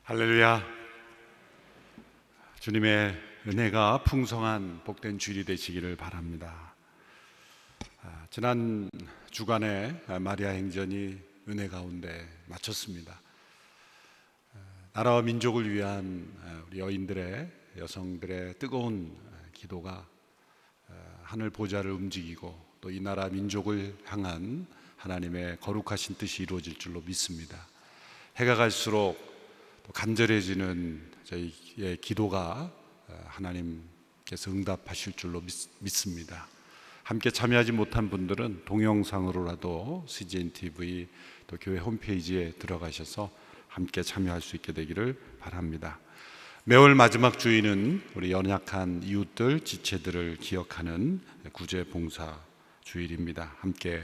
할렐루야. 주님의 은혜가 풍성한 복된 주일이 되시기를 바랍니다. 지난 주간에 마리아 행전이 은혜 가운데 마쳤습니다. 나라와 민족을 위한 우리 여성들의 뜨거운 기도가 하늘 보좌를 움직이고 또 이 나라 민족을 향한 하나님의 거룩하신 뜻이 이루어질 줄로 믿습니다. 해가 갈수록 또 간절해지는 저희의 기도가 하나님께서 응답하실 줄로 믿습니다. 함께 참여하지 못한 분들은 동영상으로라도 CGN TV 또 교회 홈페이지에 들어가셔서 함께 참여할 수 있게 되기를 바랍니다. 매월 마지막 주일은 우리 연약한 이웃들, 지체들을 기억하는 구제 봉사 주일입니다. 함께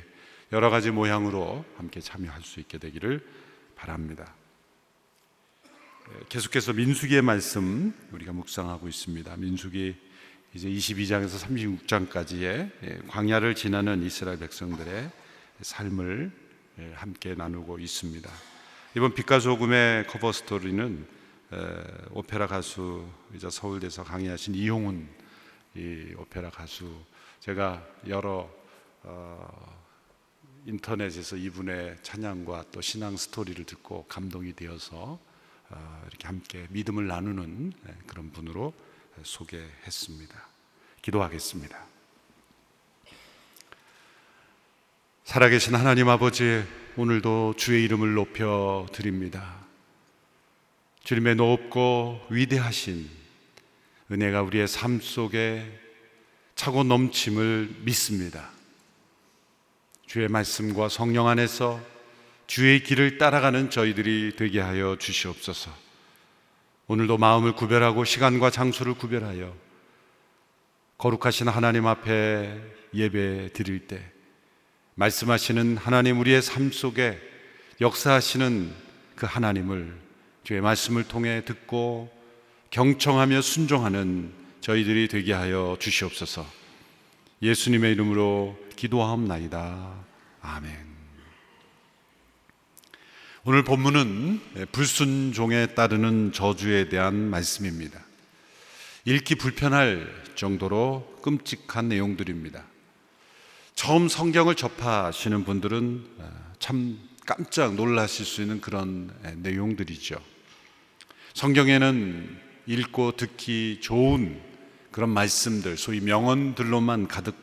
여러 가지 모양으로 함께 참여할 수 있게 되기를 바랍니다. 계속해서 민수기의 말씀 우리가 묵상하고 있습니다. 민수기 이제 22장에서 36장까지의 광야를 지나는 이스라엘 백성들의 삶을 함께 나누고 있습니다. 이번 빛과 소금의 커버 스토리는 오페라 가수이자 서울대에서 강의하신 이용훈 이 오페라 가수, 제가 여러 인터넷에서 이분의 찬양과 또 신앙 스토리를 듣고 감동이 되어서 이렇게 함께 믿음을 나누는 그런 분으로 소개했습니다. 기도하겠습니다. 살아계신 하나님 아버지, 오늘도 주의 이름을 높여 드립니다. 주님의 높고 위대하신 은혜가 우리의 삶 속에 차고 넘침을 믿습니다. 주의 말씀과 성령 안에서 주의 길을 따라가는 저희들이 되게 하여 주시옵소서. 오늘도 마음을 구별하고 시간과 장소를 구별하여 거룩하신 하나님 앞에 예배 드릴 때 말씀하시는 하나님, 우리의 삶 속에 역사하시는 그 하나님을 주의 말씀을 통해 듣고 경청하며 순종하는 저희들이 되게 하여 주시옵소서. 예수님의 이름으로 기도하옵나이다. 아멘. 오늘 본문은 불순종에 따르는 저주에 대한 말씀입니다. 읽기 불편할 정도로 끔찍한 내용들입니다. 처음 성경을 접하시는 분들은 참 깜짝 놀라실 수 있는 그런 내용들이죠. 성경에는 읽고 듣기 좋은 그런 말씀들, 소위 명언들로만 가득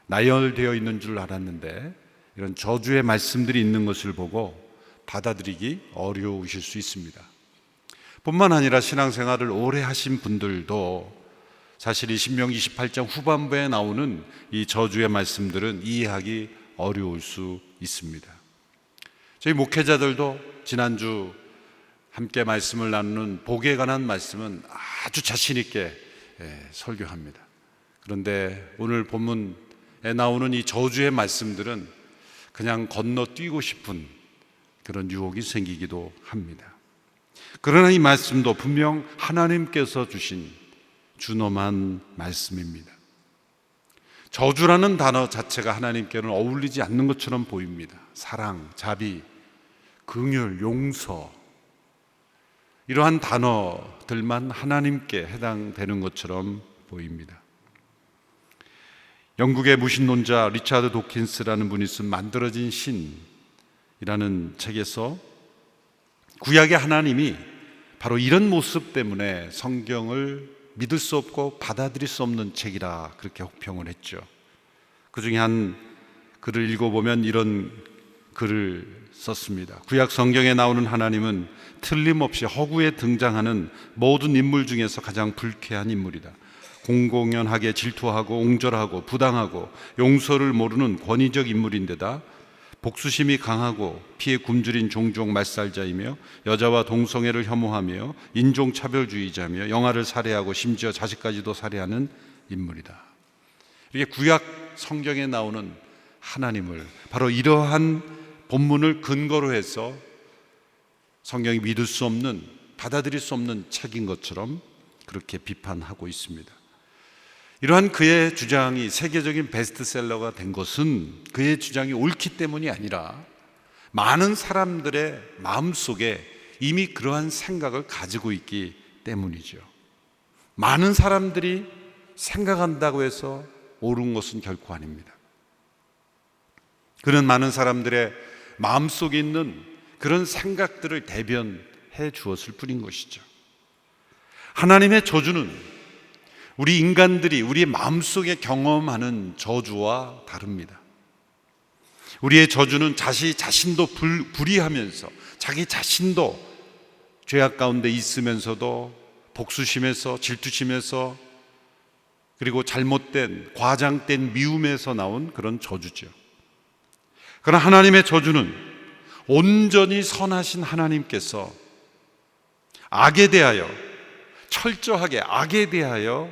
나열되어 있는 줄 알았는데 이런 저주의 말씀들이 있는 것을 보고 받아들이기 어려우실 수 있습니다. 뿐만 아니라 신앙생활을 오래 하신 분들도 사실 이 신명기 28장 후반부에 나오는 이 저주의 말씀들은 이해하기 어려울 수 있습니다. 저희 목회자들도 지난주 함께 말씀을 나누는 복에 관한 말씀은 아주 자신 있게 설교합니다. 그런데 오늘 본문에 나오는 이 저주의 말씀들은 그냥 건너뛰고 싶은 그런 유혹이 생기기도 합니다. 그러나 이 말씀도 분명 하나님께서 주신 준엄한 말씀입니다. 저주라는 단어 자체가 하나님께는 어울리지 않는 것처럼 보입니다. 사랑, 자비, 긍휼, 용서, 이러한 단어들만 하나님께 해당되는 것처럼 보입니다. 영국의 무신론자 리차드 도킨스라는 분이 쓴 만들어진 신이라는 책에서 구약의 하나님이 바로 이런 모습 때문에 성경을 믿을 수 없고 받아들일 수 없는 책이라 그렇게 혹평을 했죠. 그 중에 한 글을 읽어보면 이런 글을 썼습니다. 구약 성경에 나오는 하나님은 틀림없이 허구에 등장하는 모든 인물 중에서 가장 불쾌한 인물이다. 공공연하게 질투하고 옹졸하고 부당하고 용서를 모르는 권위적 인물인데다 복수심이 강하고 피에 굶주린 종종 말살자이며 여자와 동성애를 혐오하며 인종차별주의자며 영아를 살해하고 심지어 자식까지도 살해하는 인물이다. 이렇게 구약 성경에 나오는 하나님을 바로 이러한 본문을 근거로 해서 성경이 믿을 수 없는, 받아들일 수 없는 책인 것처럼 그렇게 비판하고 있습니다. 이러한 그의 주장이 세계적인 베스트셀러가 된 것은 그의 주장이 옳기 때문이 아니라 많은 사람들의 마음속에 이미 그러한 생각을 가지고 있기 때문이죠. 많은 사람들이 생각한다고 해서 옳은 것은 결코 아닙니다. 그런 많은 사람들의 마음속에 있는 그런 생각들을 대변해 주었을 뿐인 것이죠. 하나님의 저주는 우리 인간들이 우리의 마음속에 경험하는 저주와 다릅니다. 우리의 저주는 자신도 불의하면서 자기 자신도 죄악 가운데 있으면서도 복수심에서 질투심에서 그리고 잘못된 과장된 미움에서 나온 그런 저주죠. 그러나 하나님의 저주는 온전히 선하신 하나님께서 악에 대하여 철저하게 악에 대하여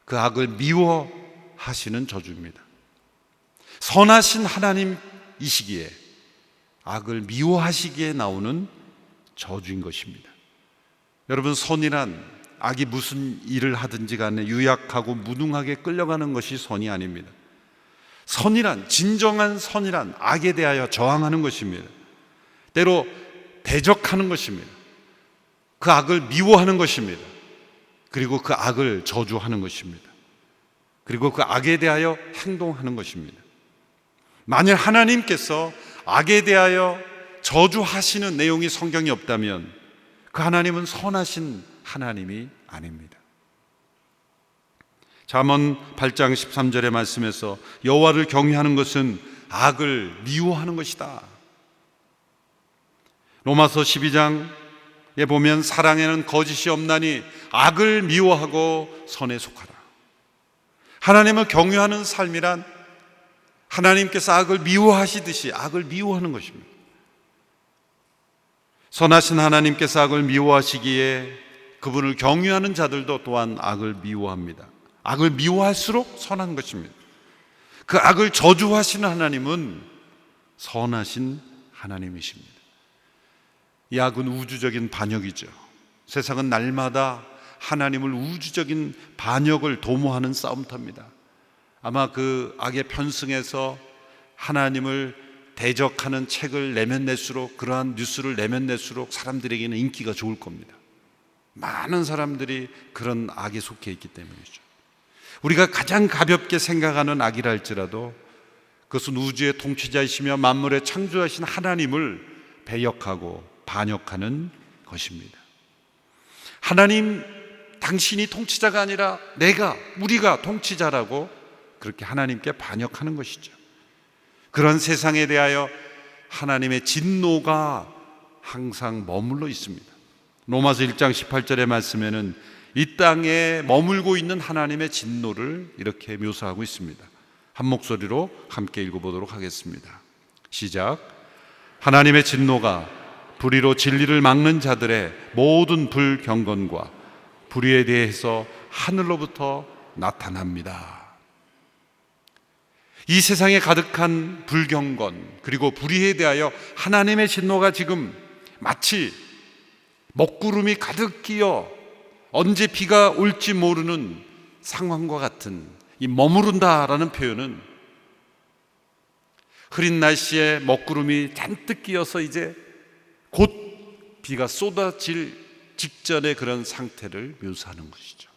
그 악을 미워하시는 저주입니다. 선하신 하나님이시기에 악을 미워하시기에 나오는 저주인 것입니다. 여러분, 선이란 악이 무슨 일을 하든지 간에 유약하고 무능하게 끌려가는 것이 선이 아닙니다. 선이란, 진정한 선이란 악에 대하여 저항하는 것입니다. 때로 대적하는 것입니다. 그 악을 미워하는 것입니다. 그리고 그 악을 저주하는 것입니다. 그리고 그 악에 대하여 행동하는 것입니다. 만일 하나님께서 악에 대하여 저주하시는 내용이 성경에 없다면 그 하나님은 선하신 하나님이 아닙니다. 잠언 8장 13절의 말씀에서 여호와를 경외하는 것은 악을 미워하는 것이다. 로마서 12장에 보면 사랑에는 거짓이 없나니 악을 미워하고 선에 속하라. 하나님을 경외하는 삶이란 하나님께서 악을 미워하시듯이 악을 미워하는 것입니다. 선하신 하나님께서 악을 미워하시기에 그분을 경외하는 자들도 또한 악을 미워합니다. 악을 미워할수록 선한 것입니다. 그 악을 저주하시는 하나님은 선하신 하나님이십니다. 이 악은 우주적인 반역이죠. 세상은 날마다 하나님을 우주적인 반역을 도모하는 싸움터입니다. 아마 그 악에 편승해서 하나님을 대적하는 책을 내면 낼수록, 그러한 뉴스를 내면 낼수록 사람들에게는 인기가 좋을 겁니다. 많은 사람들이 그런 악에 속해 있기 때문이죠. 우리가 가장 가볍게 생각하는 악이라 할지라도 그것은 우주의 통치자이시며 만물의 창조하신 하나님을 배역하고 반역하는 것입니다. 하나님, 당신이 통치자가 아니라 우리가 통치자라고 그렇게 하나님께 반역하는 것이죠. 그런 세상에 대하여 하나님의 진노가 항상 머물러 있습니다. 로마서 1장 18절의 말씀에는 이 땅에 머물고 있는 하나님의 진노를 이렇게 묘사하고 있습니다. 한 목소리로 함께 읽어보도록 하겠습니다. 시작. 하나님의 진노가 불의로 진리를 막는 자들의 모든 불경건과 불의에 대해서 하늘로부터 나타납니다. 이 세상에 가득한 불경건 그리고 불의에 대하여 하나님의 진노가 지금 마치 먹구름이 가득 끼어 언제 비가 올지 모르는 상황과 같은 이 머무른다라는 표현은 흐린 날씨에 먹구름이 잔뜩 끼어서 이제 곧 비가 쏟아질 직전의 그런 상태를 묘사하는 것이죠.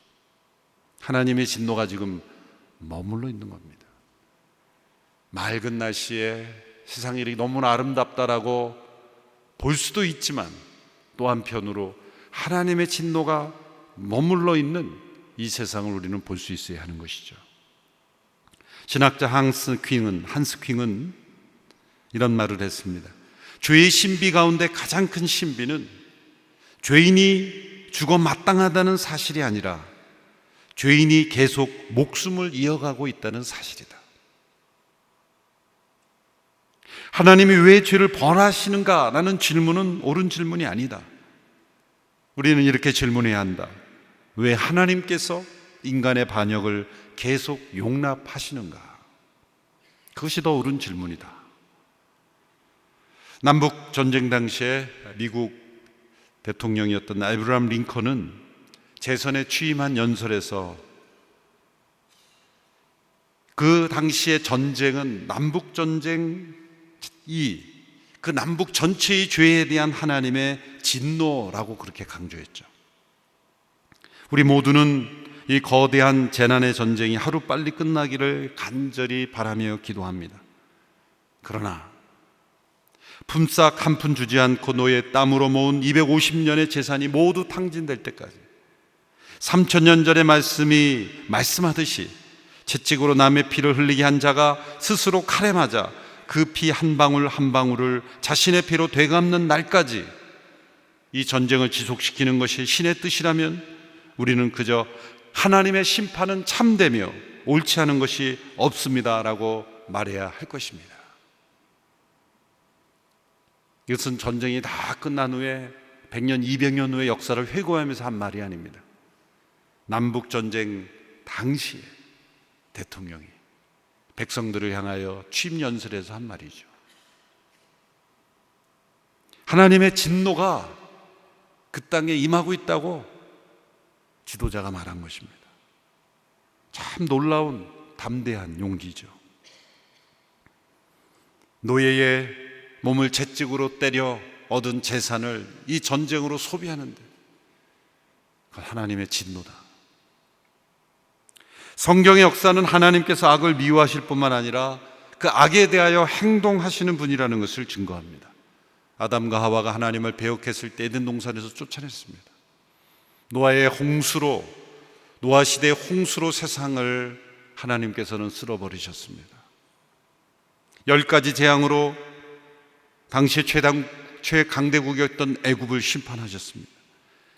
하나님의 진노가 지금 머물러 있는 겁니다. 맑은 날씨에 세상이 이렇게 너무나 아름답다라고 볼 수도 있지만 또 한편으로 하나님의 진노가 머물러 있는 이 세상을 우리는 볼 수 있어야 하는 것이죠. 신학자 한스 킹은 이런 말을 했습니다. 죄의 신비 가운데 가장 큰 신비는 죄인이 죽어 마땅하다는 사실이 아니라 죄인이 계속 목숨을 이어가고 있다는 사실이다. 하나님이 왜 죄를 벌하시는가? 라는 질문은 옳은 질문이 아니다. 우리는 이렇게 질문해야 한다. 왜 하나님께서 인간의 반역을 계속 용납하시는가? 그것이 더 옳은 질문이다. 남북 전쟁 당시에 미국 대통령이었던 아브라함 링컨은 재선에 취임한 연설에서 그 당시의 전쟁은 남북 전쟁이 그 남북 전체의 죄에 대한 하나님의 진노라고 그렇게 강조했죠. 우리 모두는 이 거대한 재난의 전쟁이 하루빨리 끝나기를 간절히 바라며 기도합니다. 그러나 품삯 한 푼 주지 않고 노예의 땀으로 모은 250년의 재산이 모두 탕진될 때까지 3000년 전의 말씀이 말씀하듯이 채찍으로 남의 피를 흘리게 한 자가 스스로 칼에 맞아 그 피 한 방울 한 방울을 자신의 피로 되갚는 날까지 이 전쟁을 지속시키는 것이 신의 뜻이라면 우리는 그저 하나님의 심판은 참되며 옳지 않은 것이 없습니다라고 말해야 할 것입니다. 이것은 전쟁이 다 끝난 후에 100년, 200년 후의 역사를 회고하면서 한 말이 아닙니다. 남북전쟁 당시에 대통령이 백성들을 향하여 취임 연설에서 한 말이죠. 하나님의 진노가 그 땅에 임하고 있다고 지도자가 말한 것입니다. 참 놀라운 담대한 용기죠. 노예의 몸을 채찍으로 때려 얻은 재산을 이 전쟁으로 소비하는데 그건 하나님의 진노다. 성경의 역사는 하나님께서 악을 미워하실 뿐만 아니라 그 악에 대하여 행동하시는 분이라는 것을 증거합니다. 아담과 하와가 하나님을 배역했을 때 에덴 동산에서 쫓아냈습니다. 노아의 홍수로, 노아 시대의 홍수로 세상을 하나님께서는 쓸어버리셨습니다. 10가지 재앙으로 당시의 최강대국이었던 애굽을 심판하셨습니다.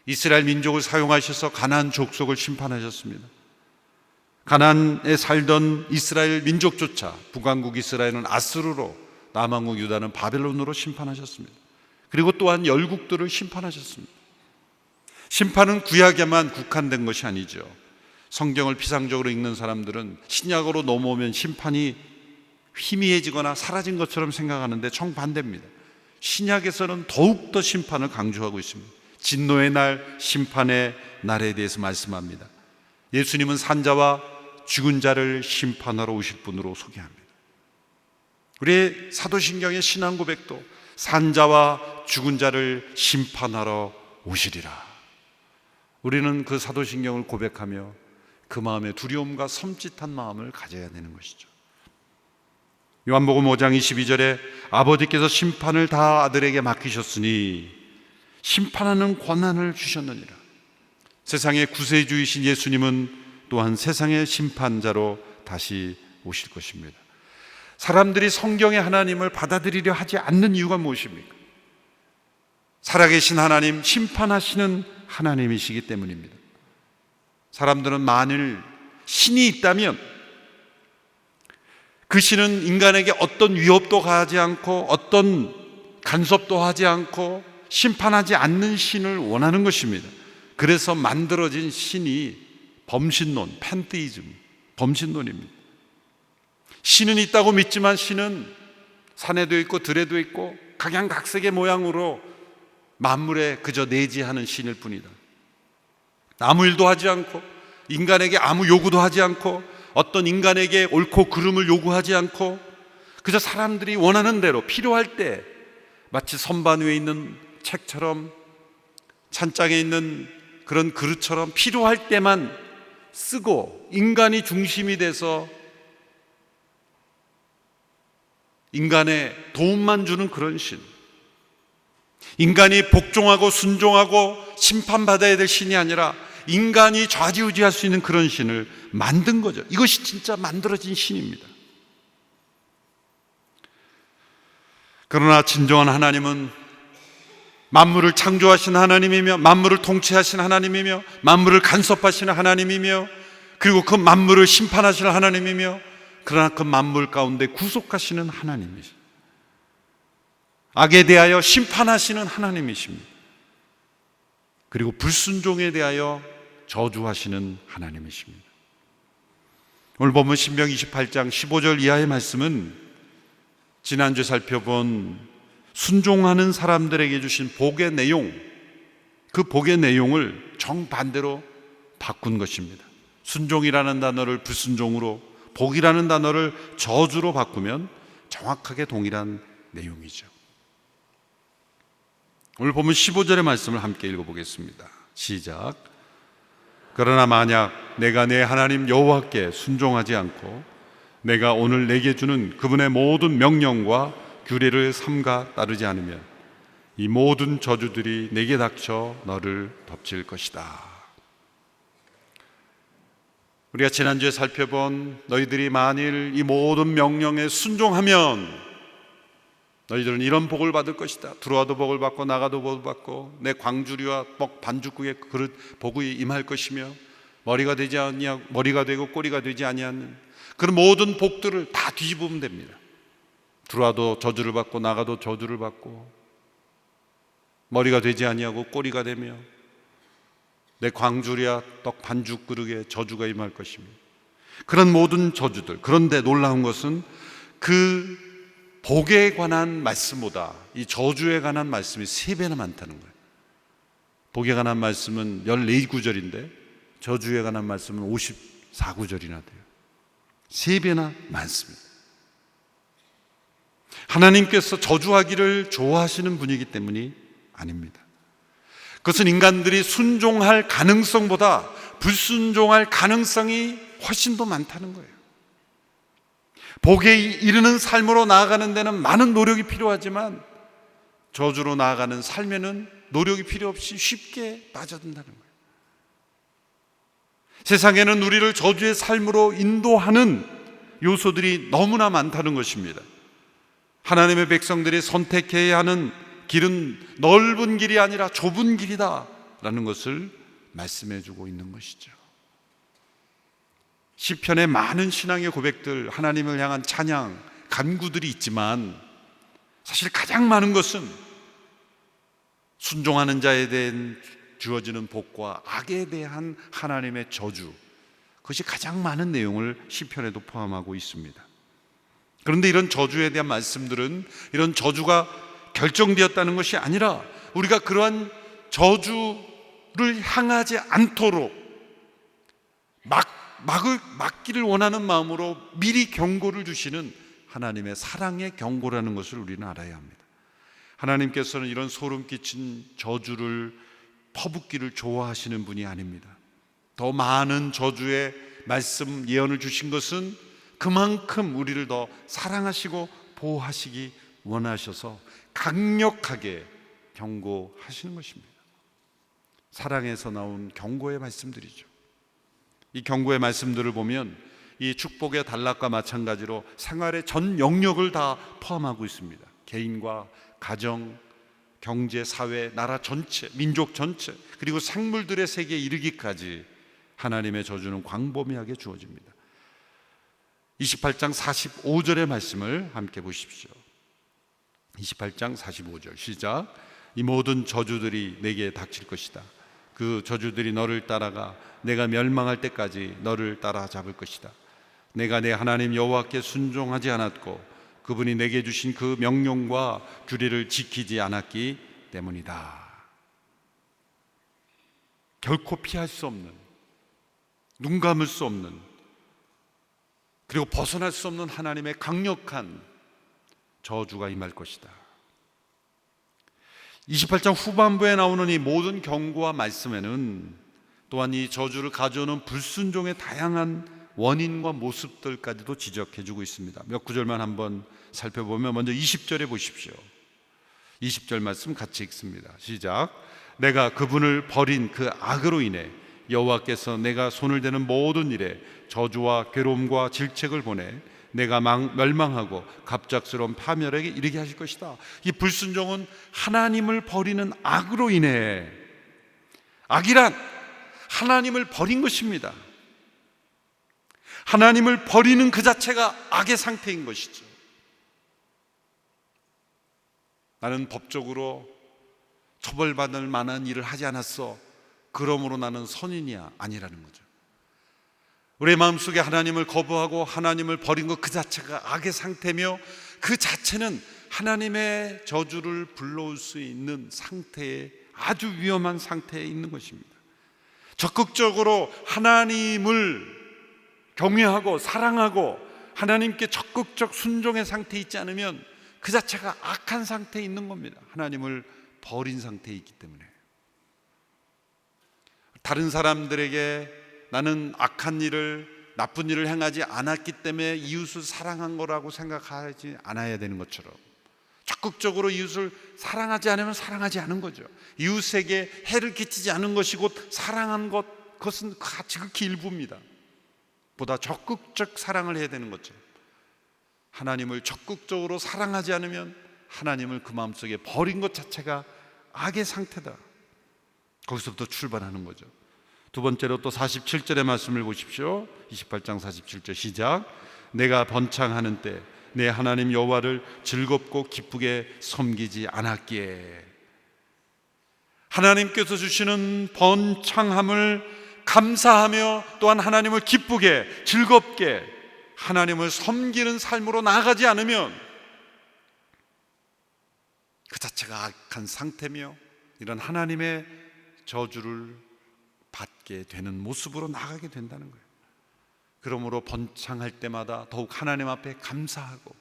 이스라엘 민족을 사용하셔서 가나안 족속을 심판하셨습니다. 가나안에 살던 이스라엘 민족조차 북왕국 이스라엘은 아스루로, 남왕국 유다는 바벨론으로 심판하셨습니다. 그리고 또한 열국들을 심판하셨습니다. 심판은 구약에만 국한된 것이 아니죠. 성경을 피상적으로 읽는 사람들은 신약으로 넘어오면 심판이 희미해지거나 사라진 것처럼 생각하는데 정반대입니다. 신약에서는 더욱더 심판을 강조하고 있습니다. 진노의 날, 심판의 날에 대해서 말씀합니다. 예수님은 산자와 죽은 자를 심판하러 오실 분으로 소개합니다. 우리의 사도신경의 신앙 고백도 산자와 죽은 자를 심판하러 오시리라. 우리는 그 사도신경을 고백하며 그 마음에 두려움과 섬찟한 마음을 가져야 되는 것이죠. 요한복음 5장 22절에 아버지께서 심판을 다 아들에게 맡기셨으니 심판하는 권한을 주셨느니라. 세상의 구세주이신 예수님은 또한 세상의 심판자로 다시 오실 것입니다. 사람들이 성경의 하나님을 받아들이려 하지 않는 이유가 무엇입니까? 살아계신 하나님, 심판하시는 하나님이시기 때문입니다. 사람들은 만일 신이 있다면 그 신은 인간에게 어떤 위협도 가하지 않고 어떤 간섭도 하지 않고 심판하지 않는 신을 원하는 것입니다. 그래서 만들어진 신이 범신론, 팬테이즘, 범신론입니다. 신은 있다고 믿지만 신은 산에도 있고 들에도 있고 각양각색의 모양으로 만물에 그저 내지하는 신일 뿐이다. 아무 일도 하지 않고 인간에게 아무 요구도 하지 않고 어떤 인간에게 옳고 그름을 요구하지 않고 그저 사람들이 원하는 대로 필요할 때 마치 선반 위에 있는 책처럼 찬장에 있는 그런 그릇처럼 필요할 때만 쓰고 인간이 중심이 돼서 인간의 도움만 주는 그런 신, 인간이 복종하고 순종하고 심판받아야 될 신이 아니라 인간이 좌지우지할 수 있는 그런 신을 만든 거죠. 이것이 진짜 만들어진 신입니다. 그러나 진정한 하나님은 만물을 창조하신 하나님이며 만물을 통치하신 하나님이며 만물을 간섭하시는 하나님이며 그리고 그 만물을 심판하시는 하나님이며 그러나 그 만물 가운데 구속하시는 하나님이십니다. 악에 대하여 심판하시는 하나님이십니다. 그리고 불순종에 대하여 저주하시는 하나님이십니다. 오늘 보면 신명 28장 15절 이하의 말씀은 지난주에 살펴본 순종하는 사람들에게 주신 복의 내용, 그 복의 내용을 정반대로 바꾼 것입니다. 순종이라는 단어를 불순종으로, 복이라는 단어를 저주로 바꾸면 정확하게 동일한 내용이죠. 오늘 보면 15절의 말씀을 함께 읽어보겠습니다. 시작. 그러나 만약 내가 내 하나님 여호와께 순종하지 않고 내가 오늘 내게 주는 그분의 모든 명령과 규례를 삼가 따르지 않으면 이 모든 저주들이 내게 닥쳐 너를 덮칠 것이다. 우리가 지난주에 살펴본 너희들이 만일 이 모든 명령에 순종하면 너희들은 이런 복을 받을 것이다. 들어와도 복을 받고 나가도 복을 받고 내 광주리와 떡 반죽국의 그릇 복이 임할 것이며 머리가 되고 꼬리가 되지 아니하는 그런 모든 복들을 다 뒤집으면 됩니다. 들어와도 저주를 받고 나가도 저주를 받고 머리가 되지 아니하고 꼬리가 되며 내 광주리와 떡 반죽 그릇에 저주가 임할 것이며 그런 모든 저주들. 그런데 놀라운 것은 그 복에 관한 말씀보다 이 저주에 관한 말씀이 3배나 많다는 거예요. 복에 관한 말씀은 14구절인데 저주에 관한 말씀은 54구절이나 돼요. 3배나 많습니다. 하나님께서 저주하기를 좋아하시는 분이기 때문이 아닙니다. 그것은 인간들이 순종할 가능성보다 불순종할 가능성이 훨씬 더 많다는 거예요. 복에 이르는 삶으로 나아가는 데는 많은 노력이 필요하지만 저주로 나아가는 삶에는 노력이 필요 없이 쉽게 빠져든다는 거예요. 세상에는 우리를 저주의 삶으로 인도하는 요소들이 너무나 많다는 것입니다. 하나님의 백성들이 선택해야 하는 길은 넓은 길이 아니라 좁은 길이다 라는 것을 말씀해 주고 있는 것이죠. 시편에 많은 신앙의 고백들, 하나님을 향한 찬양, 간구들이 있지만 사실 가장 많은 것은 순종하는 자에 대한 주어지는 복과 악에 대한 하나님의 저주, 그것이 가장 많은 내용을 시편에도 포함하고 있습니다. 그런데 이런 저주에 대한 말씀들은 이런 저주가 결정되었다는 것이 아니라 우리가 그러한 저주를 향하지 않도록 막기를 원하는 마음으로 미리 경고를 주시는 하나님의 사랑의 경고라는 것을 우리는 알아야 합니다. 하나님께서는 이런 소름 끼친 저주를 퍼붓기를 좋아하시는 분이 아닙니다. 더 많은 저주의 말씀 예언을 주신 것은 그만큼 우리를 더 사랑하시고 보호하시기 원하셔서 강력하게 경고하시는 것입니다. 사랑에서 나온 경고의 말씀들이죠. 이 경고의 말씀들을 보면 이 축복의 단락과 마찬가지로 생활의 전 영역을 다 포함하고 있습니다. 개인과 가정, 경제, 사회, 나라 전체, 민족 전체, 그리고 생물들의 세계에 이르기까지 하나님의 저주는 광범위하게 주어집니다. 28장 45절의 말씀을 함께 보십시오. 28장 45절 시작. 이 모든 저주들이 내게 닥칠 것이다. 그 저주들이 너를 따라가 내가 멸망할 때까지 너를 따라잡을 것이다. 내가 내 하나님 여호와께 순종하지 않았고 그분이 내게 주신 그 명령과 규례를 지키지 않았기 때문이다. 결코 피할 수 없는, 눈 감을 수 없는, 그리고 벗어날 수 없는 하나님의 강력한 저주가 임할 것이다. 28장 후반부에 나오는 이 모든 경고와 말씀에는 또한 이 저주를 가져오는 불순종의 다양한 원인과 모습들까지도 지적해주고 있습니다. 몇 구절만 한번 살펴보면 먼저 20절에 보십시오. 20절 말씀 같이 읽습니다. 시작. 내가 그분을 버린 그 악으로 인해 여호와께서 내가 손을 대는 모든 일에 저주와 괴로움과 질책을 보내 내가 멸망하고 갑작스러운 파멸에게 이르게 하실 것이다. 이 불순종은 하나님을 버리는 악으로 인해, 악이란 하나님을 버린 것입니다. 하나님을 버리는 그 자체가 악의 상태인 것이죠. 나는 법적으로 처벌받을 만한 일을 하지 않았어, 그러므로 나는 선인이야, 아니라는 거죠. 우리의 마음속에 하나님을 거부하고 하나님을 버린 것 그 자체가 악의 상태며 그 자체는 하나님의 저주를 불러올 수 있는 상태에, 아주 위험한 상태에 있는 것입니다. 적극적으로 하나님을 경외하고 사랑하고 하나님께 적극적 순종의 상태에 있지 않으면 그 자체가 악한 상태에 있는 겁니다. 하나님을 버린 상태에 있기 때문에, 다른 사람들에게 나는 악한 일을, 나쁜 일을 행하지 않았기 때문에 이웃을 사랑한 거라고 생각하지 않아야 되는 것처럼, 적극적으로 이웃을 사랑하지 않으면 사랑하지 않은 거죠. 이웃에게 해를 끼치지 않은 것이 곧 사랑한 것, 그것은 지극히 일부입니다. 보다 적극적 사랑을 해야 되는 거죠. 하나님을 적극적으로 사랑하지 않으면 하나님을 그 마음속에 버린 것 자체가 악의 상태다. 거기서부터 출발하는 거죠. 두 번째로 또 47절의 말씀을 보십시오. 28장 47절 시작. 내가 번창하는 때 내 하나님 여호와를 즐겁고 기쁘게 섬기지 않았기에. 하나님께서 주시는 번창함을 감사하며 또한 하나님을 기쁘게 즐겁게 하나님을 섬기는 삶으로 나아가지 않으면 그 자체가 악한 상태며 이런 하나님의 저주를 받게 되는 모습으로 나가게 된다는 거예요. 그러므로 번창할 때마다 더욱 하나님 앞에 감사하고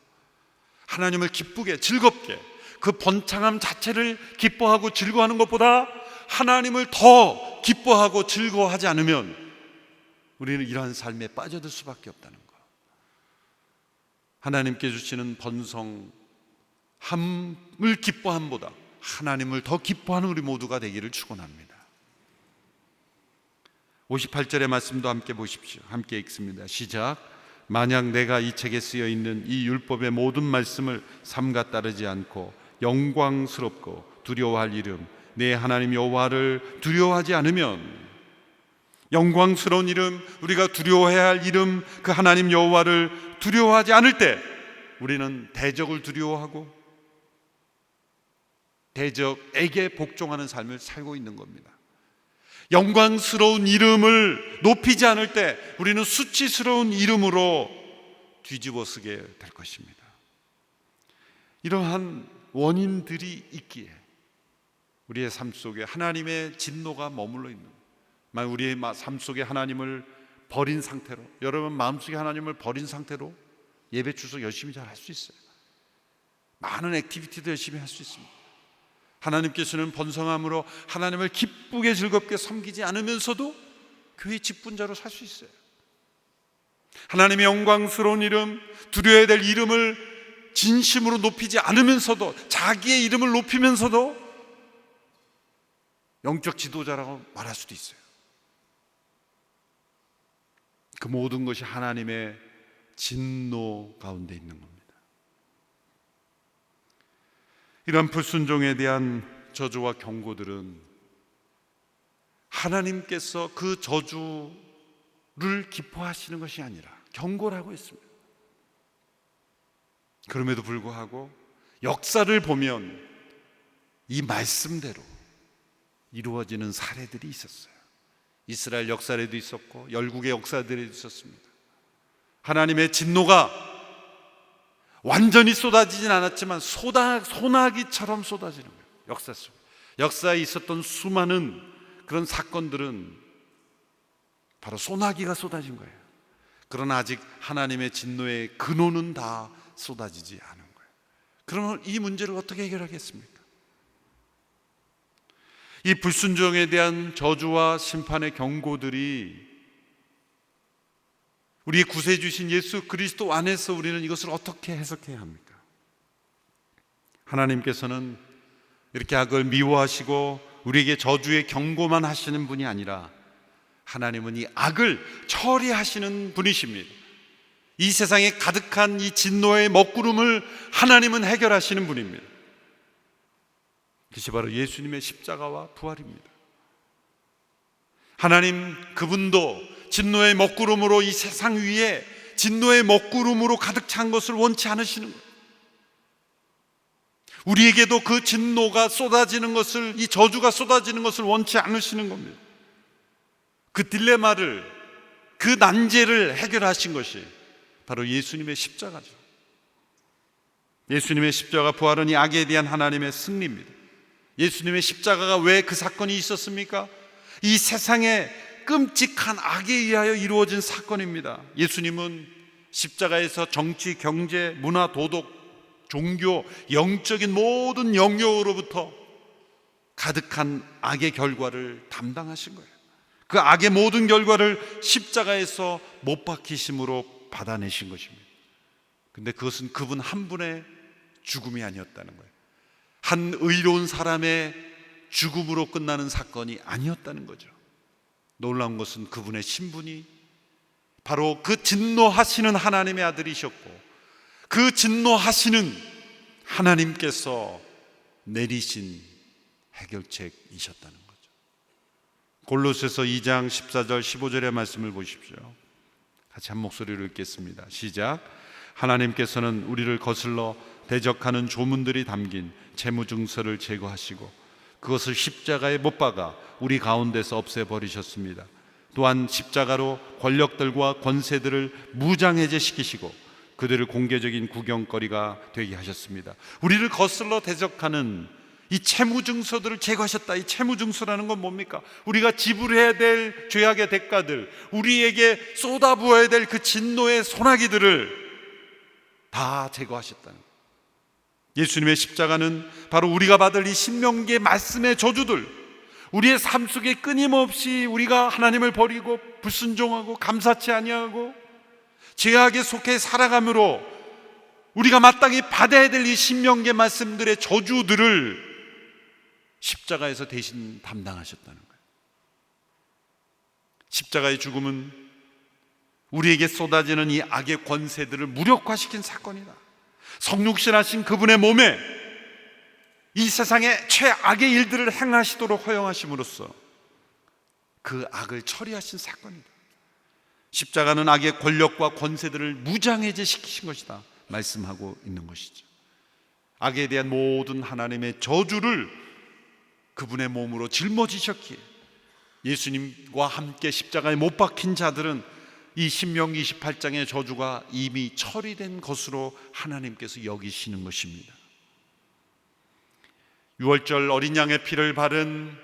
하나님을 기쁘게 즐겁게, 그 번창함 자체를 기뻐하고 즐거워하는 것보다 하나님을 더 기뻐하고 즐거워하지 않으면 우리는 이러한 삶에 빠져들 수밖에 없다는 것. 하나님께 주시는 번성함을 기뻐함보다 하나님을 더 기뻐하는 우리 모두가 되기를 축원합니다. 58절의 말씀도 함께 보십시오. 함께 읽습니다. 시작. 만약 내가 이 책에 쓰여 있는 이 율법의 모든 말씀을 삼가 따르지 않고 영광스럽고 두려워할 이름 내 하나님 여호와를 두려워하지 않으면, 영광스러운 이름, 우리가 두려워해야 할 이름, 그 하나님 여호와를 두려워하지 않을 때 우리는 대적을 두려워하고 대적에게 복종하는 삶을 살고 있는 겁니다. 영광스러운 이름을 높이지 않을 때 우리는 수치스러운 이름으로 뒤집어쓰게 될 것입니다. 이러한 원인들이 있기에 우리의 삶 속에 하나님의 진노가 머물러 있는, 만약 우리의 삶 속에 하나님을 버린 상태로, 여러분 마음속에 하나님을 버린 상태로 예배 출석 열심히 잘 할 수 있어요. 많은 액티비티도 열심히 할 수 있습니다. 하나님께서는 번성함으로 하나님을 기쁘게 즐겁게 섬기지 않으면서도 교회 직분자로 살 수 있어요. 하나님의 영광스러운 이름, 두려워야 될 이름을 진심으로 높이지 않으면서도, 자기의 이름을 높이면서도 영적 지도자라고 말할 수도 있어요. 그 모든 것이 하나님의 진노 가운데 있는 겁니다. 이런 불순종에 대한 저주와 경고들은 하나님께서 그 저주를 기뻐하시는 것이 아니라 경고라고 했습니다. 그럼에도 불구하고 역사를 보면 이 말씀대로 이루어지는 사례들이 있었어요. 이스라엘 역사에도 있었고 열국의 역사들에도 있었습니다. 하나님의 진노가 완전히 쏟아지진 않았지만 소나기처럼 쏟아지는 거예요. 역사 속 역사에 있었던 수많은 그런 사건들은 바로 소나기가 쏟아진 거예요. 그러나 아직 하나님의 진노의 근원은 다 쏟아지지 않은 거예요. 그러면 이 문제를 어떻게 해결하겠습니까? 이 불순종에 대한 저주와 심판의 경고들이 우리의 구세주신 예수 그리스도 안에서 우리는 이것을 어떻게 해석해야 합니까? 하나님께서는 이렇게 악을 미워하시고 우리에게 저주의 경고만 하시는 분이 아니라 하나님은 이 악을 처리하시는 분이십니다. 이 세상에 가득한 이 진노의 먹구름을 하나님은 해결하시는 분입니다. 그것이 바로 예수님의 십자가와 부활입니다. 하나님 그분도 진노의 먹구름으로 이 세상 위에 진노의 먹구름으로 가득 찬 것을 원치 않으시는 거예요. 우리에게도 그 진노가 쏟아지는 것을, 이 저주가 쏟아지는 것을 원치 않으시는 겁니다. 그 딜레마를, 그 난제를 해결하신 것이 바로 예수님의 십자가죠. 예수님의 십자가 부활은 이 악에 대한 하나님의 승리입니다. 예수님의 십자가가 왜 그 사건이 있었습니까? 이 세상에 끔찍한 악에 의하여 이루어진 사건입니다. 예수님은 십자가에서 정치, 경제, 문화, 도덕, 종교, 영적인 모든 영역으로부터 가득한 악의 결과를 담당하신 거예요. 그 악의 모든 결과를 십자가에서 못 박히심으로 받아내신 것입니다. 근데 그것은 그분 한 분의 죽음이 아니었다는 거예요. 한 의로운 사람의 죽음으로 끝나는 사건이 아니었다는 거죠. 놀라운 것은 그분의 신분이 바로 그 진노하시는 하나님의 아들이셨고, 그 진노하시는 하나님께서 내리신 해결책이셨다는 거죠. 골로새서 2장 14절 15절의 말씀을 보십시오. 같이 한 목소리로 읽겠습니다. 시작. 하나님께서는 우리를 거슬러 대적하는 조문들이 담긴 재무증서를 제거하시고 그것을 십자가에 못 박아 우리 가운데서 없애버리셨습니다. 또한 십자가로 권력들과 권세들을 무장해제시키시고 그들을 공개적인 구경거리가 되게 하셨습니다. 우리를 거슬러 대적하는 이 채무증서들을 제거하셨다. 이 채무증서라는 건 뭡니까? 우리가 지불해야 될 죄악의 대가들, 우리에게 쏟아부어야 될 그 진노의 소나기들을 다 제거하셨다는 거예요. 예수님의 십자가는 바로 우리가 받을 이 신명기의 말씀의 저주들, 우리의 삶 속에 끊임없이 우리가 하나님을 버리고 불순종하고 감사치 아니하고 죄악에 속해 살아감으로 우리가 마땅히 받아야 될 이 신명기의 말씀들의 저주들을 십자가에서 대신 담당하셨다는 거예요. 십자가의 죽음은 우리에게 쏟아지는 이 악의 권세들을 무력화시킨 사건이다. 성육신하신 그분의 몸에 이 세상의 최악의 일들을 행하시도록 허용하심으로써 그 악을 처리하신 사건이다. 십자가는 악의 권력과 권세들을 무장해제시키신 것이다 말씀하고 있는 것이죠. 악에 대한 모든 하나님의 저주를 그분의 몸으로 짊어지셨기에 예수님과 함께 십자가에 못 박힌 자들은 이 신명기 28장의 저주가 이미 처리된 것으로 하나님께서 여기시는 것입니다. 유월절 어린 양의 피를 바른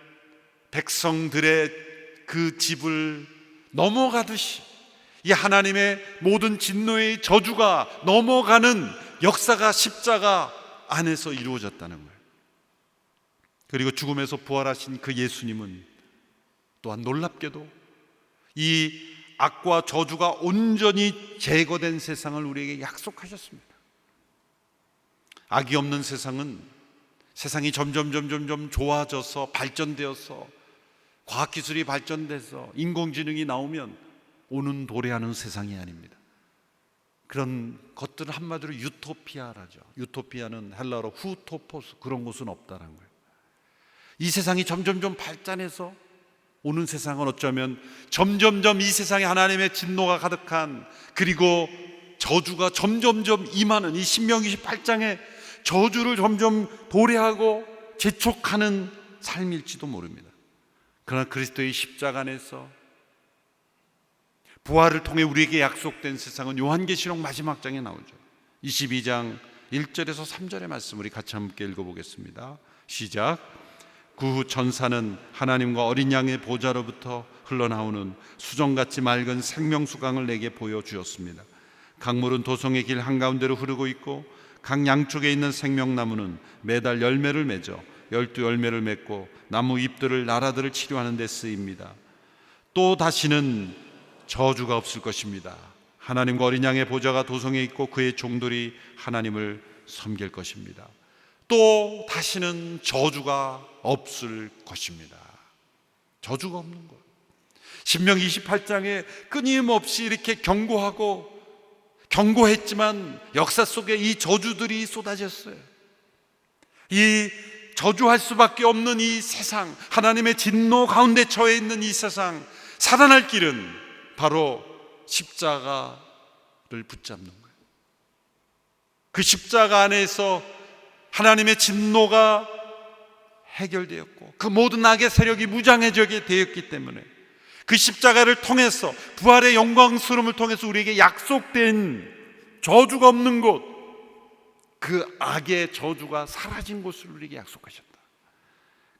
백성들의 그 집을 넘어가듯이 이 하나님의 모든 진노의 저주가 넘어가는 역사가 십자가 안에서 이루어졌다는 거예요. 그리고 죽음에서 부활하신 그 예수님은 또한 놀랍게도 이 악과 저주가 온전히 제거된 세상을 우리에게 약속하셨습니다. 악이 없는 세상이 점점 좋아져서 발전되어서 과학기술이 발전돼서 인공지능이 나오면 오는 도래하는 세상이 아닙니다. 그런 것들은 한마디로 유토피아라죠. 유토피아는 헬라어로 후토포스, 그런 곳은 없다는 거예요. 이 세상이 점점 발전해서 오는 세상은 어쩌면 점점 이 세상에 하나님의 진노가 가득한, 그리고 저주가 점점 임하는 이 신명기 28장의 저주를 점점 도래하고 재촉하는 삶일지도 모릅니다. 그러나 그리스도의 십자가 안에서 부활을 통해 우리에게 약속된 세상은 요한계시록 마지막 장에 나오죠. 22장 1절에서 3절의 말씀 우리 같이 함께 읽어보겠습니다. 시작. 그 후 천사는 하나님과 어린 양의 보좌로부터 흘러나오는 수정같이 맑은 생명수강을 내게 보여주었습니다. 강물은 도성의 길 한가운데로 흐르고 있고 강 양쪽에 있는 생명나무는 매달 열매를 맺어 12열매를 맺고 나무 잎들을 나라들을 치료하는 데 쓰입니다. 또 다시는 저주가 없을 것입니다. 하나님과 어린 양의 보좌가 도성에 있고 그의 종들이 하나님을 섬길 것입니다. 또 다시는 저주가 없을 것입니다. 저주가 없는 것. 신명기 28장에 끊임없이 이렇게 경고했지만 역사 속에 이 저주들이 쏟아졌어요. 이 저주할 수밖에 없는 이 세상, 하나님의 진노 가운데 처해 있는 이 세상, 살아날 길은 바로 십자가를 붙잡는 거예요. 그 십자가 안에서 하나님의 진노가 해결되었고 그 모든 악의 세력이 무장해지게 되었기 때문에 그 십자가를 통해서, 부활의 영광스러움을 통해서 우리에게 약속된 저주가 없는 곳, 그 악의 저주가 사라진 곳을 우리에게 약속하셨다.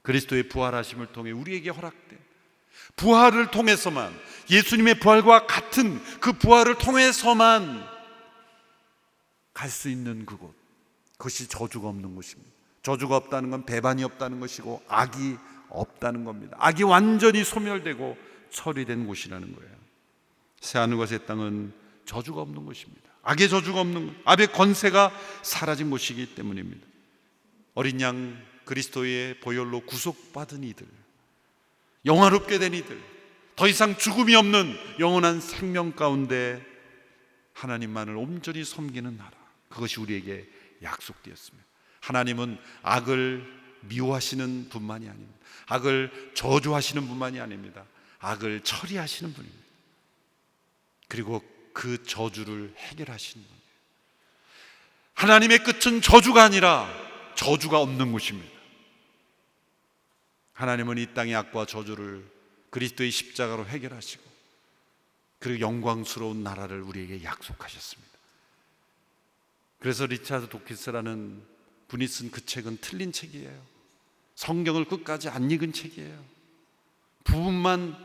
그리스도의 부활하심을 통해 우리에게 허락된 부활을 통해서만, 예수님의 부활과 같은 그 부활을 통해서만 갈 수 있는 그곳, 그것이 저주가 없는 곳입니다. 저주가 없다는 건 배반이 없다는 것이고 악이 없다는 겁니다. 악이 완전히 소멸되고 처리된 곳이라는 거예요. 새하늘과 새 땅은 저주가 없는 곳입니다. 악의 저주가 없는 것, 악의 권세가 사라진 곳이기 때문입니다. 어린 양 그리스도의 보혈로 구속받은 이들, 영화롭게 된 이들, 더 이상 죽음이 없는 영원한 생명 가운데 하나님만을 온전히 섬기는 나라, 그것이 우리에게 약속되었습니다. 하나님은 악을 미워하시는 분만이 아닙니다. 악을 저주하시는 분만이 아닙니다. 악을 처리하시는 분입니다. 그리고 그 저주를 해결하시는 분이에요. 하나님의 끝은 저주가 아니라 저주가 없는 곳입니다. 하나님은 이 땅의 악과 저주를 그리스도의 십자가로 해결하시고 그리고 영광스러운 나라를 우리에게 약속하셨습니다. 그래서 리차드 도키스라는 분이 쓴 그 책은 틀린 책이에요. 성경을 끝까지 안 읽은 책이에요. 부분만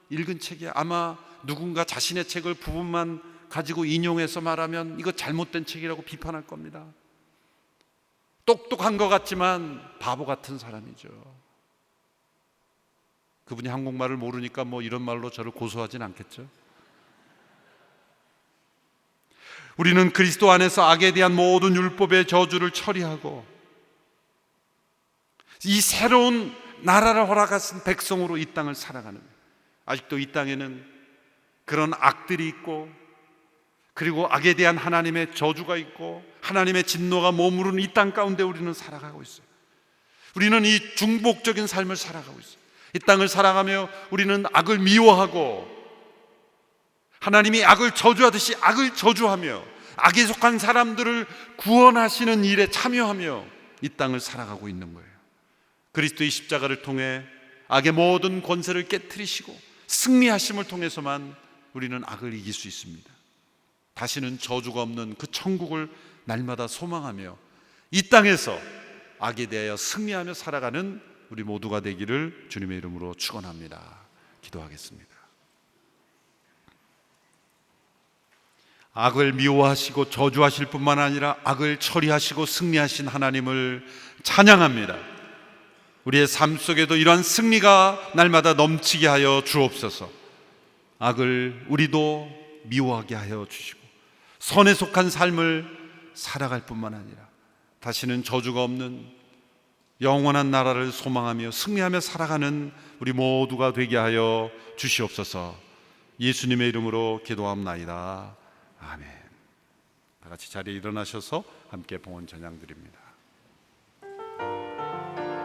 읽은 책이에요. 아마 누군가 자신의 책을 부분만 가지고 인용해서 말하면 이거 잘못된 책이라고 비판할 겁니다. 똑똑한 것 같지만 바보 같은 사람이죠. 그분이 한국말을 모르니까 뭐 이런 말로 저를 고소하진 않겠죠. 우리는 그리스도 안에서 악에 대한 모든 율법의 저주를 처리하고 이 새로운 나라를 허락하신 백성으로 이 땅을 살아가는 거예요. 아직도 이 땅에는 그런 악들이 있고 그리고 악에 대한 하나님의 저주가 있고 하나님의 진노가 머무르는 이 땅 가운데 우리는 살아가고 있어요. 우리는 이 중복적인 삶을 살아가고 있어요. 이 땅을 살아가며 우리는 악을 미워하고 하나님이 악을 저주하듯이 악을 저주하며 악에 속한 사람들을 구원하시는 일에 참여하며 이 땅을 살아가고 있는 거예요. 그리스도의 십자가를 통해 악의 모든 권세를 깨트리시고 승리하심을 통해서만 우리는 악을 이길 수 있습니다. 다시는 저주가 없는 그 천국을 날마다 소망하며 이 땅에서 악에 대하여 승리하며 살아가는 우리 모두가 되기를 주님의 이름으로 축원합니다. 기도하겠습니다. 악을 미워하시고 저주하실 뿐만 아니라 악을 처리하시고 승리하신 하나님을 찬양합니다. 우리의 삶 속에도 이러한 승리가 날마다 넘치게 하여 주옵소서. 악을 우리도 미워하게 하여 주시고 선에 속한 삶을 살아갈 뿐만 아니라 다시는 저주가 없는 영원한 나라를 소망하며 승리하며 살아가는 우리 모두가 되게 하여 주시옵소서. 예수님의 이름으로 기도합나이다. 아멘. 다 같이 자리에 일어나셔서 함께 봉헌 찬양 드립니다.